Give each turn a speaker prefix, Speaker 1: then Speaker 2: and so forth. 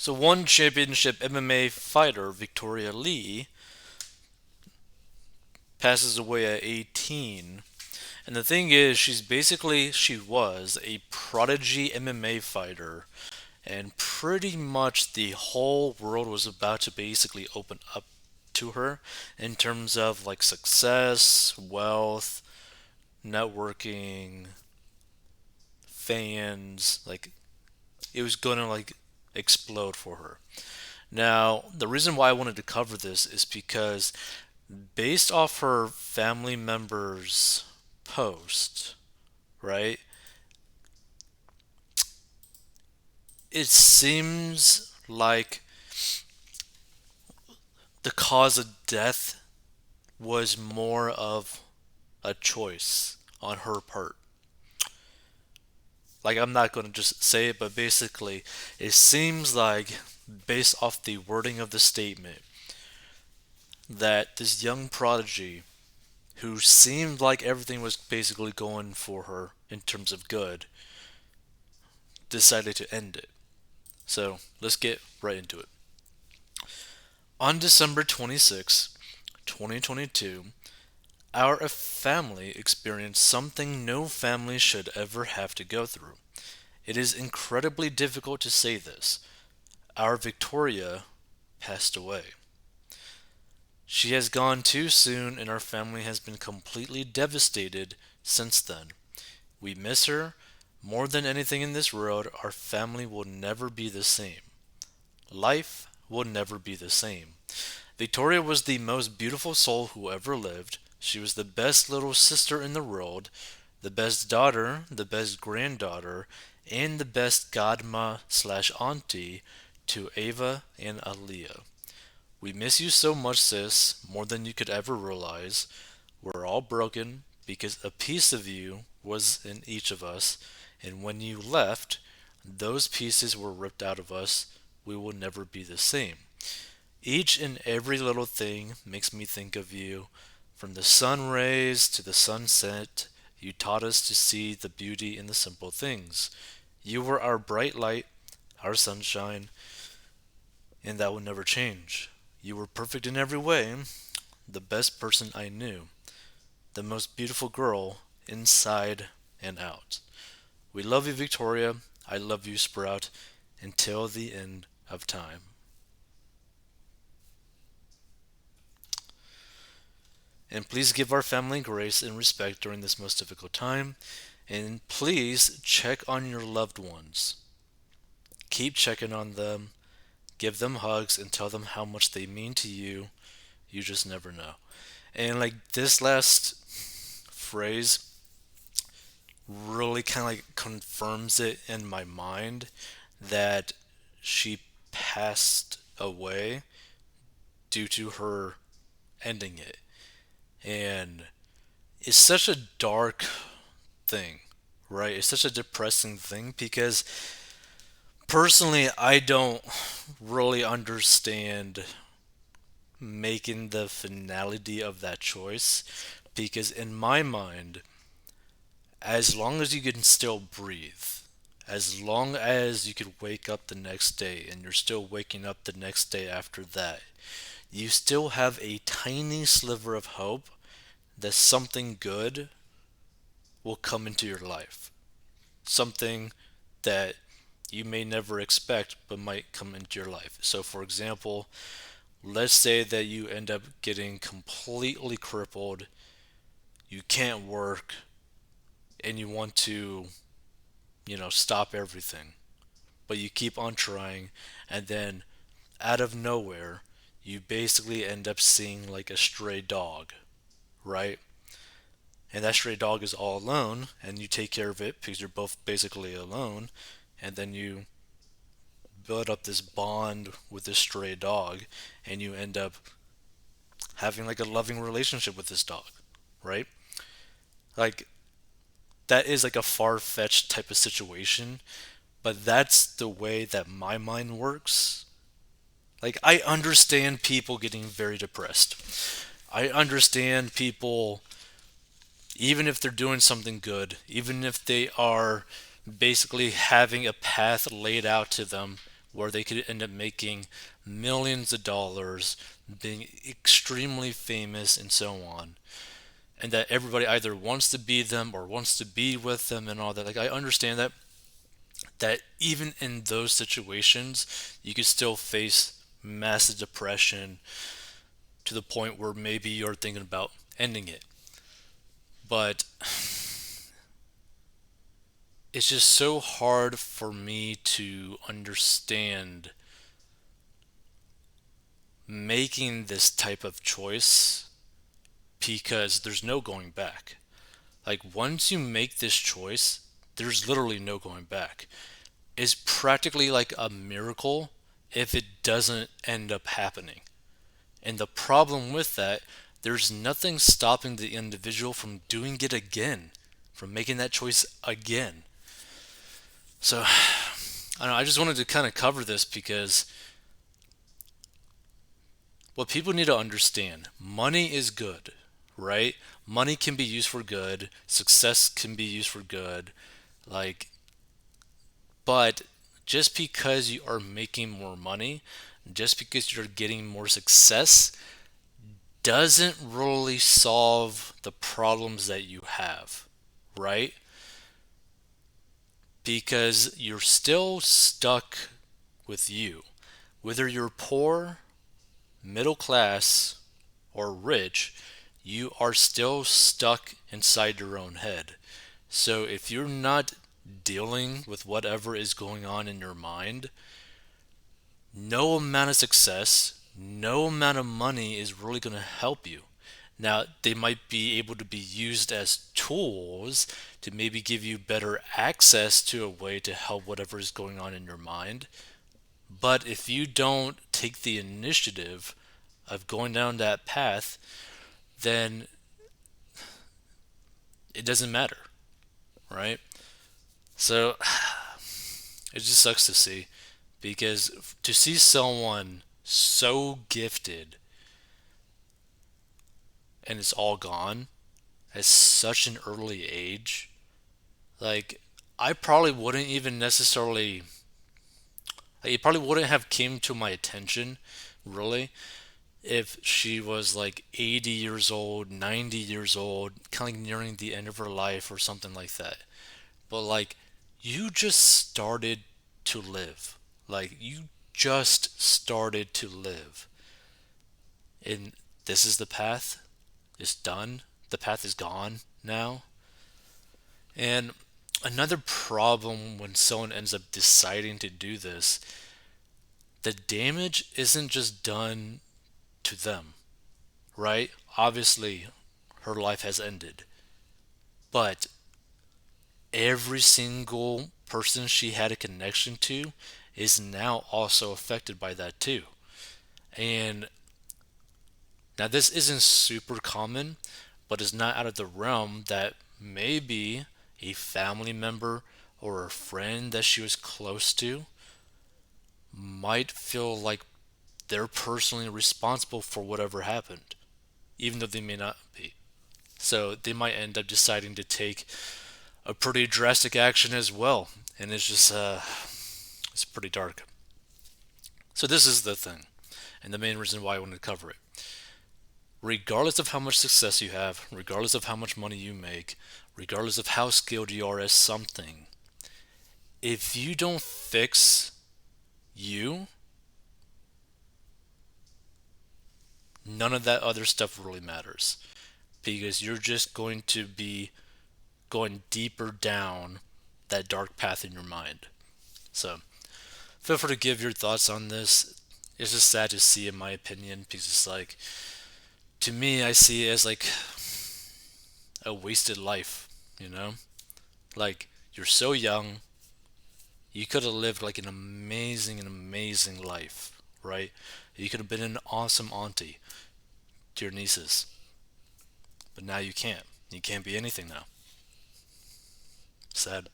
Speaker 1: So one championship MMA fighter, Victoria Lee, passes away at 18. And the thing is, she was a prodigy MMA fighter, and pretty much the whole world was about to basically open up to her in terms of like success, wealth, networking, fans. Like it was gonna like explode for her. Now, the reason why I wanted to cover this is because based off her family members' post, right? It seems like the cause of death was more of a choice on her part. Like, I'm not going to just say it, but basically, it seems like, based off the wording of the statement, that this young prodigy, who seemed like everything was basically going for her in terms of good, decided to end it. So, let's get right into it. On December 26, 2022, our family experienced something no family should ever have to go through. It is incredibly difficult to say this. Our Victoria passed away. She has gone too soon, and our family has been completely devastated since then. We miss her. More than anything in this world, our family will never be the same. Life will never be the same. Victoria was the most beautiful soul who ever lived. She was the best little sister in the world, the best daughter, the best granddaughter, and the best godma slash auntie to Ava and Aaliyah. We miss you so much, sis, more than you could ever realize. We're all broken because a piece of you was in each of us, and when you left, those pieces were ripped out of us. We will never be the same. Each and every little thing makes me think of you. From the sun rays to the sunset, you taught us to see the beauty in the simple things. You were our bright light, our sunshine, and that will never change. You were perfect in every way, the best person I knew, the most beautiful girl inside and out. We love you, Victoria. I love you, Sprout, until the end of time. And please give our family grace and respect during this most difficult time. And please check on your loved ones. Keep checking on them. Give them hugs and tell them how much they mean to you. You just never know. And like this last phrase really kind of like confirms it in my mind that she passed away due to her ending it. And it's such a dark thing, right? It's such a depressing thing because personally, I don't really understand making the finality of that choice because, in my mind, as long as you can still breathe, as long as you could wake up the next day and you're still waking up the next day after that, you still have a tiny sliver of hope that something good will come into your life. Something that you may never expect but might come into your life. So, for example, let's say that you end up getting completely crippled, you can't work, and you want to, stop everything, but you keep on trying, and then out of nowhere, you basically end up seeing like a stray dog, right? And that stray dog is all alone, and you take care of it because you're both basically alone, and then you build up this bond with this stray dog, and you end up having like a loving relationship with this dog, right? Like that is like a far-fetched type of situation, but that's the way that my mind works. Like I understand people getting very depressed. I understand people even if they're doing something good, even if they are basically having a path laid out to them where they could end up making millions of dollars, being extremely famous, and so on. And that everybody either wants to be them or wants to be with them and all that. Like, I understand that even in those situations, you could still face massive depression to the point where maybe you're thinking about ending it. But it's just so hard for me to understand making this type of choice because there's no going back. Like, once you make this choice, there's literally no going back. It's practically like a miracle if it doesn't end up happening. And the problem with that, there's nothing stopping the individual from doing it again, from making that choice again. So, I don't know, I just wanted to kind of cover this because what people need to understand, money is good, right? Money can be used for good, success can be used for good, like, but just because you are making more money, just because you're getting more success, doesn't really solve the problems that you have, right? Because you're still stuck with you. Whether you're poor, middle class, or rich, you are still stuck inside your own head. So if you're not dealing with whatever is going on in your mind, no amount of success, no amount of money is really going to help you. Now, they might be able to be used as tools to maybe give you better access to a way to help whatever is going on in your mind. But if you don't take the initiative of going down that path, then it doesn't matter, right? So it just sucks to see because to see someone so gifted and it's all gone at such an early age, like, I probably wouldn't even necessarily, like, it probably wouldn't have came to my attention really if she was like 80 years old, 90 years old, kind of nearing the end of her life or something like that. But like, you just started to live. Like, you just started to live. And this is the path. It's done. The path is gone now. And another problem when someone ends up deciding to do this, the damage isn't just done to them, right? Obviously, her life has ended. But every single person she had a connection to is now also affected by that too. And now this isn't super common, but it's not out of the realm that maybe a family member or a friend that she was close to might feel like they're personally responsible for whatever happened, even though they may not be. So they might end up deciding to take a pretty drastic action as well. And it's just, it's pretty dark. So this is the thing, and the main reason why I wanted to cover it. Regardless of how much success you have, regardless of how much money you make, regardless of how skilled you are at something, if you don't fix you, none of that other stuff really matters. Because you're just going to be going deeper down that dark path in your mind. So, feel free to give your thoughts on this. It's just sad to see, in my opinion, because it's like, to me, I see it as like a wasted life, you know? Like, you're so young, you could have lived like an amazing life, right? You could have been an awesome auntie to your nieces, but now you can't. You can't be anything now. Sad.